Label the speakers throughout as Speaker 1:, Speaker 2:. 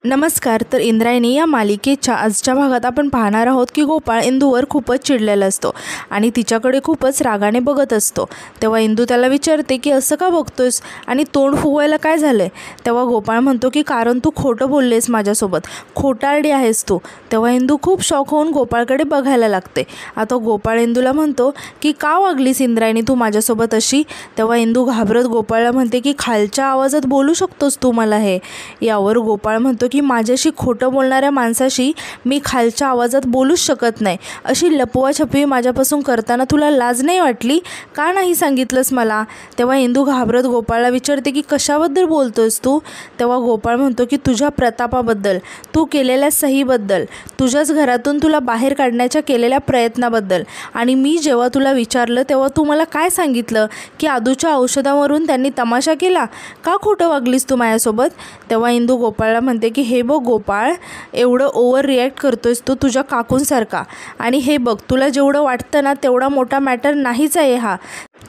Speaker 1: नमस्कार. तर इंद्रायणी या मालिकेच्या आजच्या भागात आपण पाहणार आहोत की गोपाळ इंदूवर खूपच चिडलेला असतो आणि तिच्याकडे खूपच रागाने बघत असतो. तेव्हा इंदू त्याला विचारते की असं का बघतोयस आणि तोंड फुगवायला काय झालंय. तेव्हा गोपाळ म्हणतो की कारण तू खोटं बोललेस माझ्यासोबत, खोटारडी आहेस तू. तेव्हा इंदू खूप शॉक होऊन गोपाळकडे बघायला लागते. आता गोपाळ इंदूला म्हणतो की का वागलीस इंद्रायणी तू माझ्यासोबत अशी. तेव्हा इंदू घाबरत गोपाळला म्हणते की खालच्या आवाजात बोलू शकतोस तू मला हे. यावर गोपाळ म्हणतो की माझ्याशी खोटं बोलणाऱ्या माणसाशी मी खालच्या आवाजात बोलूच शकत नाही. अशी लपवाछपवी माझ्यापासून करताना तुला लाज नाही वाटली, का नाही सांगितलंस मला. तेव्हा इंदू घाबरत गोपाळला विचारते की कशाबद्दल बोलतोयस तू. तेव्हा गोपाळ म्हणतो की तुझ्या प्रतापाबद्दल, तू केलेल्या सहीबद्दल, तुझ्याच घरातून तुला बाहेर काढण्याच्या केलेल्या प्रयत्नाबद्दल. आणि मी जेव्हा तुला विचारलं तेव्हा तू मला काय सांगितलं की आदूच्या औषधावरून त्यांनी तमाशा केला. का खोटं वागलीस तू माझ्यासोबत. तेव्हा इंदू गोपाळला म्हणते की हे बघ गोपाळ, एवढं ओव्हर रिॲक्ट करतोयस तू तुझ्या काकूंसारखा. आणि हे बघ, तुला जेवढं वाटतं ना तेवढा मोठा मॅटर नाहीच आहे हा.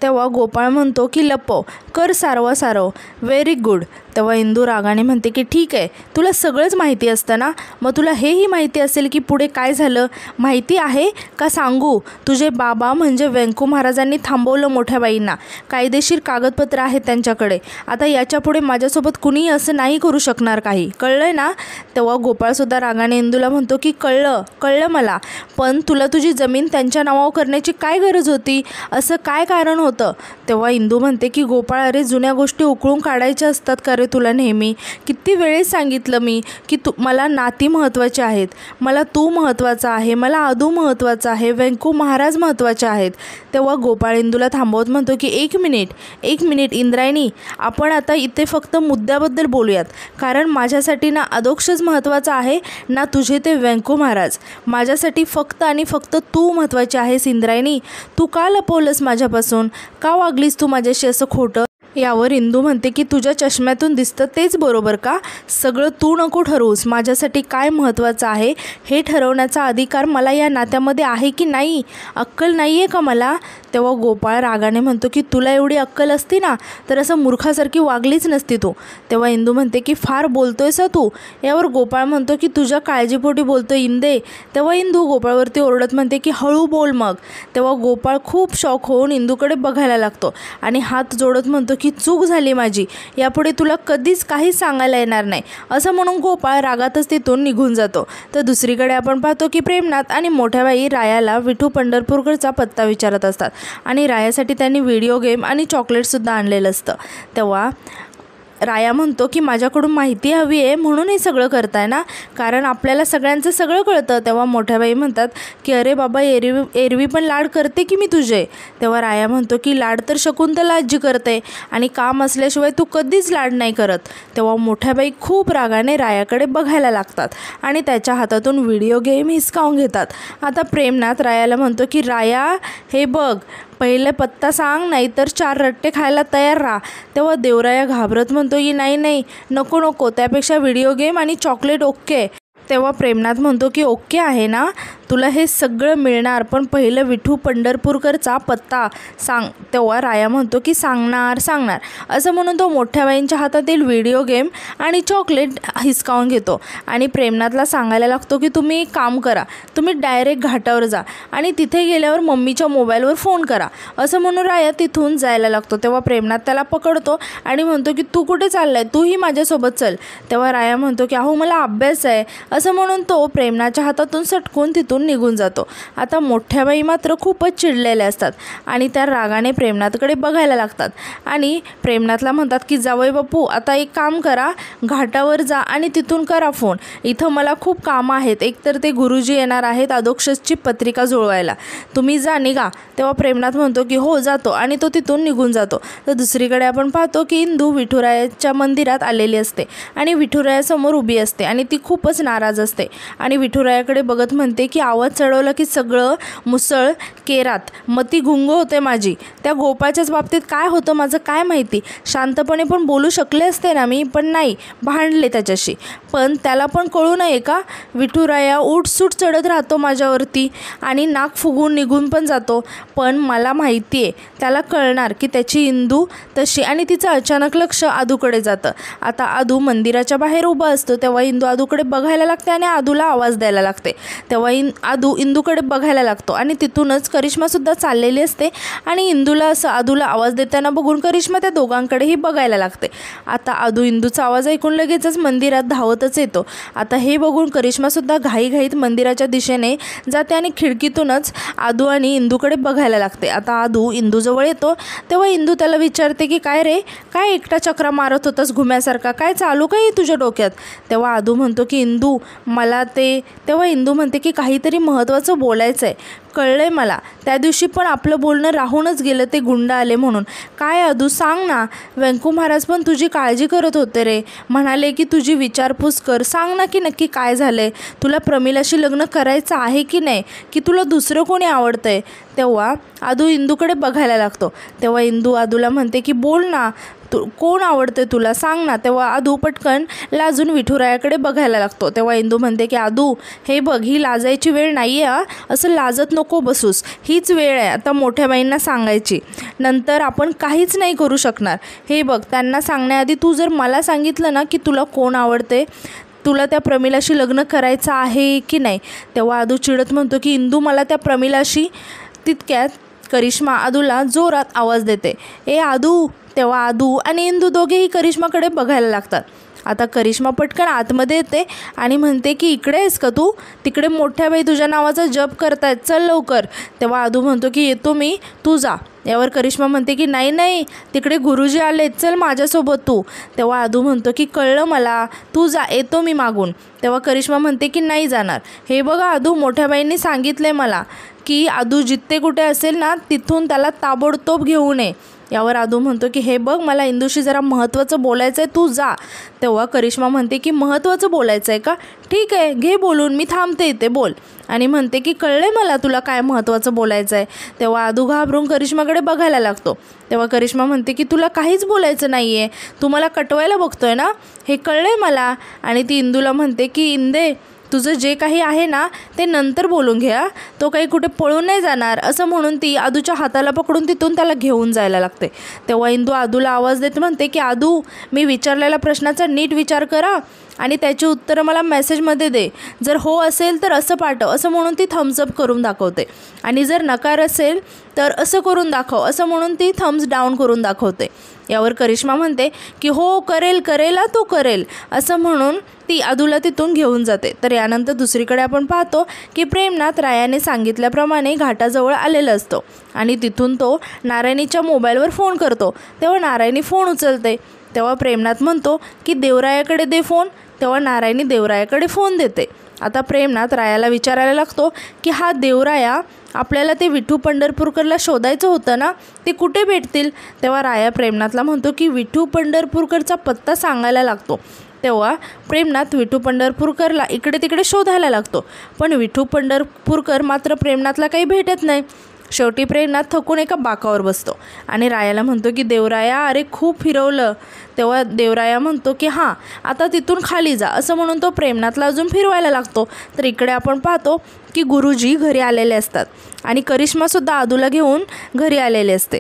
Speaker 1: तेव्हा गोपाळ म्हणतो की लपव, कर सारव. Very good. तेव्हा इंदू रागाने म्हणते की ठीक आहे, तुला सगळंच माहिती असतं ना, मग तुला हेही माहिती असेल की पुढे काय झालं. माहिती आहे का सांगू. तुझे बाबा म्हणजे व्यंकू महाराजांनी थांबवलं मोठ्या बाईंना. कायदेशीर कागदपत्र आहेत त्यांच्याकडे. आता याच्यापुढे माझ्यासोबत कुणीही असं नाही करू शकणार काही, कळलंय ना. तेव्हा गोपाळसुद्धा रागाने इंदूला म्हणतो की कळलं मला, पण तुला तुझी जमीन त्यांच्या नावावर करण्याची काय गरज होती, असं काय कारण होतं. तेव्हा इंदू म्हणते की गोपाळ, अरे जुन्या गोष्टी उकळून काढायच्या असतात का रे तुला नेहमी. किती वेळेस सांगितलं मी की मला नाती महत्त्वाची आहेत, मला तू महत्त्वाचा आहे, मला आदू महत्त्वाचा आहे, व्यंकू महाराज महत्त्वाचे आहेत. तेव्हा गोपाळ इंदूला थांबवत म्हणतो की एक मिनिट इंद्रायणी, आपण आता इथे फक्त मुद्द्याबद्दल बोलूयात. कारण माझ्यासाठी ना अधोक्षच महत्त्वाचं आहे ना तुझे ते व्यंकू महाराज. माझ्यासाठी फक्त आणि फक्त तू महत्त्वाची आहेस इंद्रायणी. तू का लपवलंस माझ्यापासून, का वागलीस तू माझ्याशी असं खोटं. यावर इंदू म्हणते की तुझ्या चष्म्यातून दिसतं तेच बरोबर का. सगळं तू नको ठरवूस. माझ्यासाठी काय महत्त्वाचं आहे हे ठरवण्याचा अधिकार मला या नात्यामध्ये आहे की नाही. अक्कल नाही आहे का मला. तेव्हा गोपाळ रागाने म्हणतो की तुला एवढी अक्कल असती ना तर असं मूर्खासारखी वागलीच नसती तू. तेव्हा इंदू म्हणते की फार बोलतोयस तू. यावर गोपाळ म्हणतो की तुझ्या काळजीपोटी बोलतोय इंदे. तेव्हा इंदू गोपाळवरती ओरडत म्हणते की हळू बोल मग. तेव्हा गोपाळ खूप शॉक होऊन इंदूकडे बघायला लागतो आणि हात जोडत म्हणतो की चूक झाली माझी, यापुढे तुला कधीच काहीच सांगायला येणार नाही, असं म्हणून गोपाळ रागातच तिथून निघून जातो. तर दुसरीकडे आपण पाहतो की प्रेमनाथ आणि मोठ्याबाई रायाला विठू पंढरपूरकडचा पत्ता विचारत असतात आणि रायासाठी त्यांनी व्हिडिओ गेम आणि चॉकलेटसुद्धा आणलेलं असतं. तेव्हा राया म्हणतो की माझ्याकडून माहिती हवी आहे म्हणून हे सगळं करताय ना, कारण आपल्याला सगळ्यांचं सगळं कळतं. तेव्हा मोठ्याबाई म्हणतात की अरे बाबा, एरवी पण लाड करते की मी तुझे. तेव्हा राया म्हणतो की लाड तर शकुंतला आजी करते आणि काम असल्याशिवाय तू कधीच लाड नाही करत. तेव्हा मोठ्याबाई खूप रागाने रायाकडे बघायला लागतात आणि त्याच्या हातातून व्हिडिओ गेम हिसकावून घेतात. आता प्रेमनाथ रायाला म्हणतो की राया, हे बघ, पहिले पत्ता सांग, नाहीतर 4 रट्टे खायला तयार राहा. तेव्हा देवराया घाबरत म्हणतो की नाही, नको, त्यापेक्षा व्हिडिओ गेम आणि चॉकलेट ओके. तेव्हा प्रेमनाथ म्हणतो की ओके आहे ना, तुला हे सगळं मिळणार, पण पहिलं विठू पंढरपूरकरचा पत्ता सांग. तेव्हा राया म्हणतो की सांगणार असं म्हणून तो मोठ्याबाईंच्या हातातील व्हिडिओ गेम आणि चॉकलेट हिसकावून घेतो आणि प्रेमनाथला सांगायला लागतो की तुम्ही एक काम करा, तुम्ही डायरेक्ट घाटावर जा आणि तिथे गेल्यावर मम्मीच्या मोबाईलवर फोन करा, असं म्हणून राया तिथून जायला लागतो. तेव्हा प्रेमनाथ त्याला पकडतो आणि म्हणतो की तू कुठे चाललाय, तूही माझ्यासोबत चल. तेव्हा राया म्हणतो की अहो मला अभ्यास आहे, असं म्हणून तो प्रेमनाथच्या हातातून सटकून तिथून निघून जातो. आता मोठ्याबाई मात्र खूपच चिडलेल्या असतात आणि त्या रागाने प्रेमनाथकडे बघायला लागतात आणि प्रेमनाथला म्हणतात की जावई बापू, आता एक काम करा, घाटावर जा आणि तिथून करा फोन. इथं मला खूप कामं आहेत, एकतर ते गुरुजी येणार आहेत अधोक्षजची पत्रिका जुळवायला, तुम्ही जा, निघा. तेव्हा प्रेमनाथ म्हणतो की हो जातो आणि तो तिथून निघून जातो. तर दुसरीकडे आपण पाहतो की इंदू विठुरायाच्या मंदिरात आलेली असते आणि विठुरायासमोर उभी असते आणि ती खूपच नाराज नाराज असते आणि विठुरायाकडे बघत म्हणते की आवाज चढवला की सगळं मुसळ केरात, मती गुंग होते माझी. त्या गोपाळच्याच बाबतीत काय होतं माझं काय माहिती. शांतपणे पण बोलू शकले असते ना मी, पण नाही, भांडले त्याच्याशी. पण त्याला पण कळू नये का? विठुराया उठसूट चढत राहतो माझ्यावरती आणि नाक फुगून निघून पण जातो. पण मला माहिती आहे त्याला कळणार की त्याची इंदू तशी. आणि तिचं अचानक लक्ष आदूकडे जातं. आता आदू मंदिराच्या बाहेर उभा असतो. तेव्हा इंदू आदूकडे बघायला लागते आणि आदूला आवाज द्यायला लागते. तेव्हा आदू इंदूकडे बघायला लागतो आणि तिथूनच करिश्मासुद्धा चाललेली असते आणि इंदूला असं आदूला आवाज देताना बघून करिश्मा त्या दोघांकडेही बघायला लागते. आता आदू इंदूचा आवाज ऐकून लगेचच मंदिरात धावतच येतो. आता हे बघून करिश्मासुद्धा घाईघाईत मंदिराच्या दिशेने जाते आणि खिडकीतूनच आदू आणि इंदूकडे बघायला लागते. आता आदू इंदूजवळ येतो. तेव्हा इंदू त्याला विचारते की काय रे, काय एकटा चक्रा मारत होतास घुम्यासारखा, काय चालू काय तुझ्या डोक्यात? तेव्हा आदू म्हणतो की इंदू मला तेव्हा इंदू म्हणते की काहीतरी महत्त्वाचं बोलायचं आहे. कळलंय मला, त्या दिवशी पण आपलं बोलणं राहूनच गेलं ते गुंड आले म्हणून. काय आदू सांग ना, व्यंकू महाराज पण तुझी काळजी करत होते रे, म्हणाले की तुझी विचारपूस कर. सांग ना की नक्की काय झालंय, तुला प्रमिलाशी लग्न करायचं आहे की नाही, की तुला दुसरं कोणी आवडतंय? तेव्हा आदू इंदूकडे बघायला लागतो. तेव्हा इंदू आदूला म्हणते की बोल ना, कोण आवडते तुला, सांग ना. तेव्हा आदू पटकन लाजून विठुरायाकडे बघायला लागतो. तेव्हा इंदू म्हणते की आदू हे बघ, ही लाजायची वेळ नाही आहे, असं लाजत नको बसूस, हीच वेळ आहे आता मोठ्या बाईंना सांगायची, नंतर आपण काहीच नाही करू शकणार. हे बघ, त्यांना सांगण्याआधी तू जर मला सांगितलं ना की तुला कोण आवडते, तुला त्या प्रमिलाशी लग्न करायचं आहे की नाही. तेव्हा आदू चिडत म्हणतो की इंदू मला त्या प्रमिलाशी. तितक्यात करिश्मा आदूला जोरात आवाज देते, ए आदू. तेव्हा आदू आणि इंदू दोघेही करिश्माकडे बघायला लागतात. आता करिश्मा पटकन आतमध्ये येते आणि म्हणते की इकडे आहेस का तू, तिकडे मोठ्या बाई तुझ्या नावाचा जप करतायत, चल लवकर. तेव्हा आदू म्हणतो की येतो मी, तू जा. यावर करिश्मा म्हणते की नाही नाही, तिकडे गुरुजी आले, चल माझ्यासोबत तू. तेव्हा आदू म्हणतो की कळलं मला, तू जा, येतो मी मागून. तेव्हा करिश्मा म्हणते की नाही जाणार. हे बघा आदू, मोठ्या बाईंनी सांगितलं आहे मला की आदू जिथे कुठे असेल ना तिथून त्याला ताबडतोब घेऊन ये. यावर आदू म्हणतो की हे बघ, मला इंदूशी जरा महत्त्वाचं बोलायचं आहे, तू जा. तेव्हा करिश्मा म्हणते की महत्त्वाचं बोलायचं आहे का, ठीक आहे घे बोलून, मी थांबते इथे, बोल. आणि म्हणते की कळले मला तुला काय महत्त्वाचं बोलायचं आहे. तेव्हा आदू घाबरून करिश्माकडे बघायला लागतो. तेव्हा करिश्मा म्हणते की तुला काहीच बोलायचं नाही आहे, तू मला कटवायला बघतोय ना, हे कळलं मला. आणि ती इंदूला म्हणते की इंदे, तुझं जे काही आहे ना ते नंतर बोलून घ्या, तो काही कुठे पळून नाही जाणार, असं म्हणून ती आदूच्या हाताला पकडून तिथून त्याला घेऊन जायला लागते. तेव्हा इंदू आदूला आवाज देत म्हणते की आदू, मी विचारलेल्या प्रश्नाचा नीट विचार करा आणि त्याची उत्तरं मला मेसेजमध्ये दे. जर हो असेल तर असं पाठव, असं म्हणून ती थम्सअप करून दाखवते. आणि जर नकार असेल तर असं करून दाखव, असं म्हणून ती थम्स डाऊन करून दाखवते. यावर करिश्मा म्हणते की हो करेल तो करेल, असं म्हणून ती आदूला तिथून घेऊन जाते. तर यानंतर दुसरीकडे आपण पाहतो की प्रेमनाथ रायाने सांगितल्याप्रमाणे घाटाजवळ आलेला असतो आणि तिथून तो नारायणीच्या मोबाईलवर फोन करतो. तेव्हा नारायणी फोन उचलते. तेव्हा प्रेमनाथ म्हणतो की देवरायाकडे दे फोन. तेव्हा नारायणी देवरायाकडे फोन देते. आता प्रेमनाथ रायाला विचारायला लागतो की हा देवराया, आपल्याला ते विठू पंढरपूरकरला शोधायचं होतं ना, ते कुठे भेटतील. तेव्हा राया प्रेमनाथला म्हणतो की विठू पंढरपूरकरचा पत्ता सांगायला लागतो. तेव्हा प्रेमनाथ विठू पंढरपूरकरला इकडे तिकडे शोधायला लागतो, पण विठू पंढरपूरकर मात्र प्रेमनाथला काही भेटत नाही. शेवटी प्रेमनाथ थकून एका बाकावर बसतो आणि रायाला म्हणतो की देवराया, अरे खूप फिरवलं. तेव्हा देवराया म्हणतो की हां, आता तिथून खाली जा, असं म्हणून तो प्रेमनाथला अजून फिरवायला लागतो. तर इकडे आपण पाहतो की गुरुजी घरी आलेले असतात आणि करिश्मासुद्धा आदूला घेऊन घरी आलेले असते.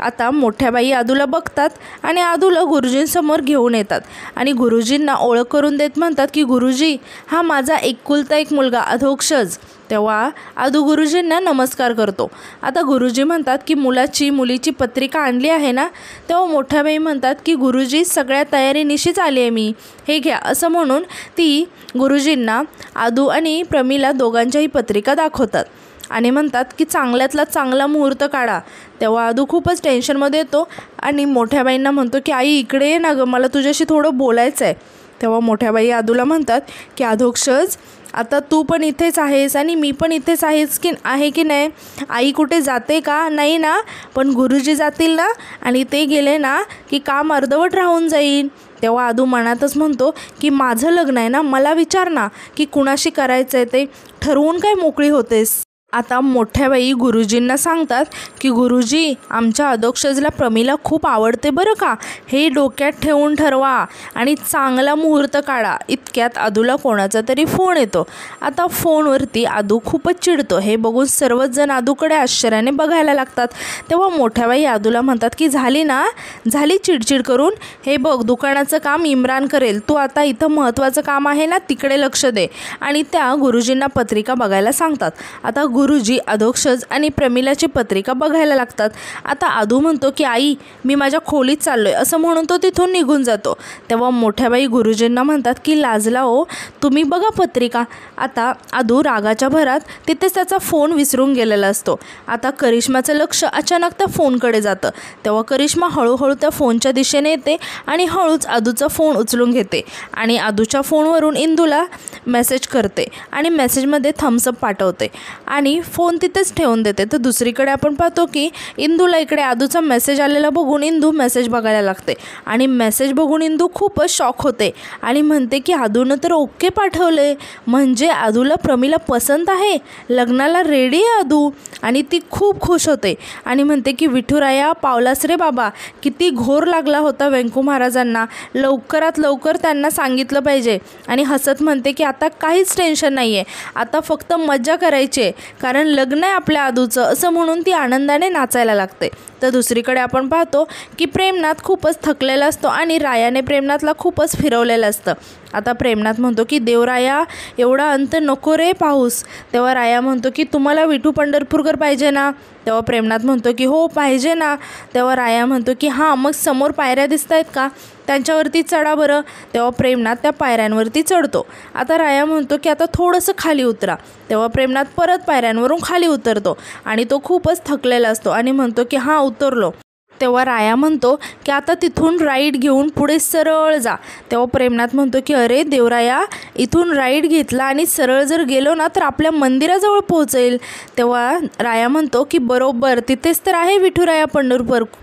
Speaker 1: आता मोठ्या बाई आदूला बघतात आणि आदूला गुरुजींसमोर घेऊन येतात आणि गुरुजींना ओळख करून देत म्हणतात की गुरुजी, हा माझा एकुलता एक मुलगा अधोक्षज. तेव्हा आदू गुरुजींना नमस्कार करतो. आता गुरुजी म्हणतात की मुलीची पत्रिका आणली आहे ना. तेव्हा मोठ्या बाई म्हणतात की गुरुजी, सगळ्या तयारीनिशीच आली आहे मी, हे घ्या, असं म्हणून ती गुरुजींना आदू आणि प्रमिला दोघांच्याही पत्रिका दाखवतात आणि म्हणतात की चांगल्यातला चांगला मुहूर्त काढा. तेव्हा आदू खूपच टेन्शनमध्ये येतो आणि मोठ्या बाईंना म्हणतो की आई इकडे ये ना गं, मला तुझ्याशी थोडं बोलायचं आहे. तेव्हा मोठ्या बाई आदूला म्हणतात की अधोक्षज, आता तू पण इथेच आहेस आणि मी पण इथेच आहे की नाही? आई कुठे जाते का? नाही ना? पण गुरुजी जातील ना, आणि ते गेले ना की काम अर्धवट राहून जाईल. तेव्हा आदू मनातच म्हणतो की माझं लग्न आहे ना, मला विचार ना की कुणाशी करायचं आहे ते, ठरवून काय मोकळी होतेस? आता मोठ्या बाई गुरुजींना सांगतात की गुरुजी, आमच्या अधोक्षजला प्रमिला खूप आवडते बरं का, हे डोक्यात ठेवून ठरवा आणि चांगला मुहूर्त काढा. इतक्यात आदूला कोणाचा तरी फोन येतो. आता फोनवरती आदू खूपच चिडतो. हे बघून सर्वच जण आदूकडे आश्चर्याने बघायला लागतात. तेव्हा मोठ्या बाई आदूला म्हणतात की झाली चिडचिड करून, हे बघ दुकानाचं काम इम्रान करेल, तू आता इथं महत्त्वाचं काम आहे ना तिकडे लक्ष दे. आणि त्या गुरुजींना पत्रिका बघायला सांगतात. आता गुरुजी अधोक्षज आणि प्रमिलाची पत्रिका बघायला लागतात. आता आदू म्हणतो की आई, मी माझ्या खोलीत चाललोय, असं म्हणून तो तिथून निघून जातो. तेव्हा मोठ्या बाई गुरुजींना म्हणतात की लाजला हो, तुम्ही बघा पत्रिका. आता आदू रागाच्या भरात तिथेच त्याचा फोन विसरून गेलेला असतो. आता करिश्माचं लक्ष अचानक त्या फोनकडे जातं. तेव्हा करिश्मा हळूहळू त्या फोनच्या दिशेने येते आणि हळूच आदूचा फोन उचलून घेते आणि आदूच्या फोनवरून इंदूला मेसेज करते आणि मेसेजमध्ये थम्सअप पाठवते आणि फोन तिथेच ठेवून देते. तर दुसरीकडे आपण पाहतो की इंदूला इकडे आदूचा मेसेज आलेला बघून इंदू मेसेज बघायला लागते आणि मेसेज बघून इंदू खूपच शॉक होते आणि म्हणते की आदूनं तर ओके पाठवले, म्हणजे आदूला प्रमिला पसंत आहे, लग्नाला रेडी आहे आदू. आणि ती खूप खुश होते आणि म्हणते की विठुराया पावलास रे बाबा, किती घोर लागला होता वेंकू महाराजांना, लवकरात लवकर त्यांना सांगितलं पाहिजे. आणि हसत म्हणते की आता काहीच टेन्शन नाही आहे, आता फक्त मज्जा करायची आहे, कारण लग्न आहे आपल्या आदूचं, असं म्हणून ती आनंदाने नाचायला लागते. तर दुसरीकडे आपण पाहतो की प्रेमनाथ खूपच थकलेला असतो आणि रायाने प्रेमनाथला खूपच फिरवलेलं असतं. आता प्रेमनाथ म्हणतो की देवराया, एवढा अंत नको रे पाऊस. तेव्हा राया म्हणतो की तुम्हाला विठू पंढरपूरकर पाहिजे ना? तेव्हा प्रेमनाथ म्हणतो की हो पाहिजे ना. तेव्हा राया म्हणतो की हां, मग समोर पायऱ्या दिसत आहेत का, त्यांच्यावरती चढा बरं. तेव्हा प्रेमनाथ त्या पायऱ्यांवरती चढतो. आता राया म्हणतो की आता थोडंसं खाली उतरा. तेव्हा प्रेमनाथ परत पायऱ्यांवरून खाली उतरतो आणि तो खूपच थकलेला असतो आणि म्हणतो की हां उतरलो. तेव्हा राया म्हणतो की आता तिथून राईट घेऊन पुढे सरळ जा. तेव्हा प्रेमनाथ म्हणतो की अरे देवराया, इथून राईट घेतला आणि सरळ जर गेलो ना तर आपल्या मंदिराजवळ पोहोचेल. तेव्हा राया म्हणतो की बरोबर तिथेच तर आहे विठुराया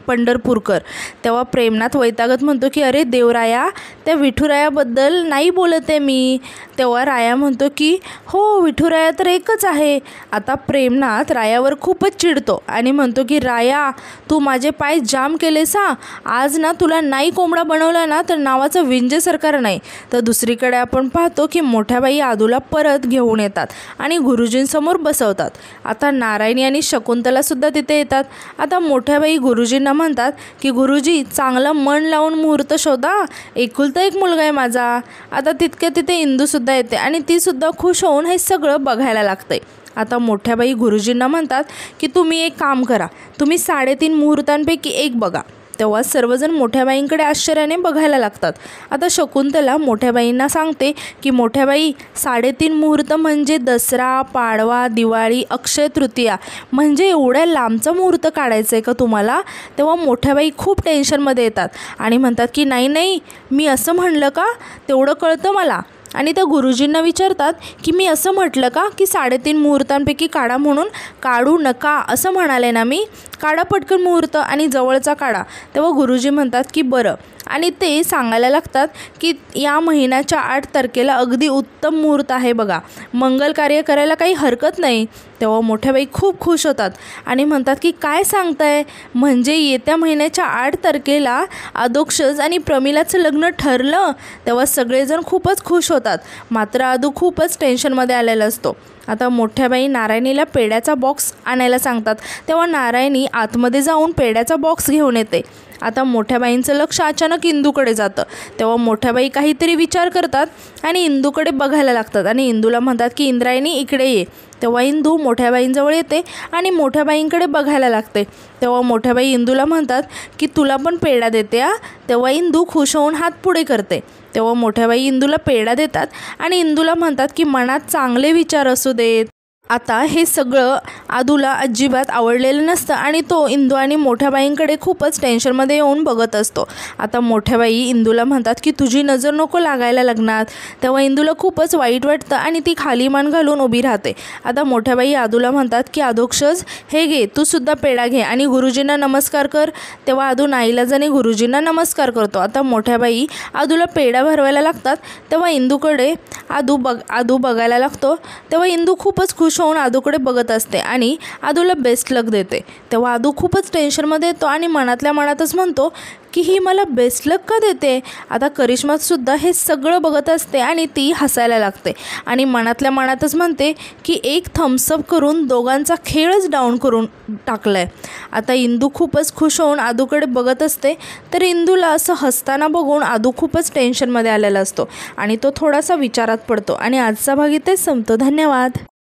Speaker 1: पंढरपूरकर. तेव्हा प्रेमनाथ वैतागत म्हणतो की अरे देवराया, त्या विठुरायाबद्दल नाही बोलत आहे मी. तेव्हा राया म्हणतो की हो, विठुराया तर एकच आहे. आता प्रेमनाथ रायावर खूपच चिडतो आणि म्हणतो की राया, तू माझे पाय जाम केलेस हा, आज ना तुला नाही कोंबडा बनवला ना तर नावाचं विंजे सरकार नाही. तर दुसरीकडे आपण पाहतो की मोठ्या बाई आदूला परत घेऊन येतात आणि गुरुजींसमोर बसवतात. आता नारायणी आणि शकुंतलासुद्धा तिथे येतात. आता मोठ्या बाई गुरुजींना म्हणतात की गुरुजी, चांगलं मन लावून मुहूर्त शोधा, एकुलता एक मुलगा आहे माझा. आता तितक्या तिथे इंदूसुद्धा येते आणि तीसुद्धा खुश होऊन हे सगळं बघायला लागते. आता मोठ्या बाई गुरुजींना म्हणतात की तुम्ही एक काम करा, तुम्ही 3.5 मुहूर्तांपैकी एक बघा. तेव्हा सर्वजण मोठ्या बाईंकडे आश्चर्याने बघायला लागतात. आता शकुंतला मोठ्या बाईंना सांगते की मोठ्या बाई, 3.5 मुहूर्त म्हणजे दसरा, पाडवा, दिवाळी, अक्षय तृतीया, म्हणजे एवढ्या लांबचा मुहूर्त काढायचं आहे का तुम्हाला? तेव्हा मोठ्या बाई खूप टेन्शनमध्ये येतात आणि म्हणतात की नाही, मी असं म्हणलं का, तेवढं कळतं मला. आणि त्या गुरुजींना विचारतात की मी असं म्हटलं का की 3.5 मुहूर्तांपैकी काढा म्हणून? काढू नका असं म्हणाले ना मी, काढा पटकन मुहूर्त आणि जवळचा काढा. तेव्हा गुरुजी म्हणतात की बरं, आणि ते सांगायला लागतात की या महिन्याच्या 8 तारखेला अगदी उत्तम मुहूर्त आहे बघा, मंगल कार्य करायला काही हरकत नाही. तेव्हा मोठ्याबाई खूप खुश होतात आणि म्हणतात की काय सांगताय, म्हणजे येत्या महिन्याच्या 8 तारखेला अधोक्षज आणि प्रमिलाचं लग्न ठरलं? तेव्हा सगळेजण खूपच खुश होतात, मात्र आदू खूपच टेन्शनमध्ये आलेला असतो. आता मोठ्याबाई नारायणीला पेड्याचा बॉक्स आणायला सांगतात. तेव्हा नारायणी आतमध्ये जाऊन पेड्याचा बॉक्स घेऊन येते. आता मोठ्याबाईंचं लक्ष अचानक इंदूकडे जातं. तेव्हा मोठ्याबाई काहीतरी विचार करतात आणि इंदूकडे बघायला लागतात आणि इंदूला म्हणतात की इंद्रायणी इकडे ये. तेव्हा इंदू मोठ्याबाईंजवळ येते आणि मोठ्याबाईंकडे बघायला लागते. तेव्हा मोठ्याबाई इंदूला म्हणतात की तुला पण पेढा देते आ. तेव्हा इंदू खुश होऊन हात पुढे करते. तेव्हा मोठ्याबाई इंदूला पेढा देतात आणि इंदूला म्हणतात की मनात चांगले विचार असू देत. आता हे सगळं आदूला अजिबात आवडलेलं नसतं आणि तो इंदू आणि मोठ्या बाईंकडे खूपच टेन्शनमध्ये येऊन बघत असतो. आता मोठ्या बाई इंदूला म्हणतात की तुझी नजर नको लागायला लग्नात. तेव्हा इंदूला खूपच वाईट वाटतं आणि ती खाली मान घालून उभी राहते. आता मोठ्या बाई आदूला म्हणतात की आदोक्षज हे घे, तू सुद्धा पेढा घे आणि गुरुजींना नमस्कार कर. तेव्हा आदू नाईलाजाने गुरुजींना नमस्कार करतो. आता मोठ्या बाई आदूला पेढा भरवायला लागतात. तेव्हा इंदूकडे आदू बघायला लागतो. तेव्हा इंदू खूपच खुश होऊन आदूकडे बघत असते आणि आदूला बेस्ट लक देते. तेव्हा आदू खूपच टेन्शनमध्ये येतो आणि मनातल्या मनातच म्हणतो की ही मला बेस्ट लक का देते. आता करिश्मासुद्धा हे सगळं बघत असते आणि ती हसायला लागते आणि मनातल्या मनातच म्हणते की एक थम्सअप करून दोघांचा खेळच डाऊन करून टाकला आहे. आता इंदू खूपच खुश होऊन आदूकडे बघत असते. तर इंदूला असं हसताना बघून आदू खूपच टेन्शनमध्ये आलेला असतो आणि तो थोडासा विचारात पडतो. आणि आजचा भाग इथेच संपतो. धन्यवाद.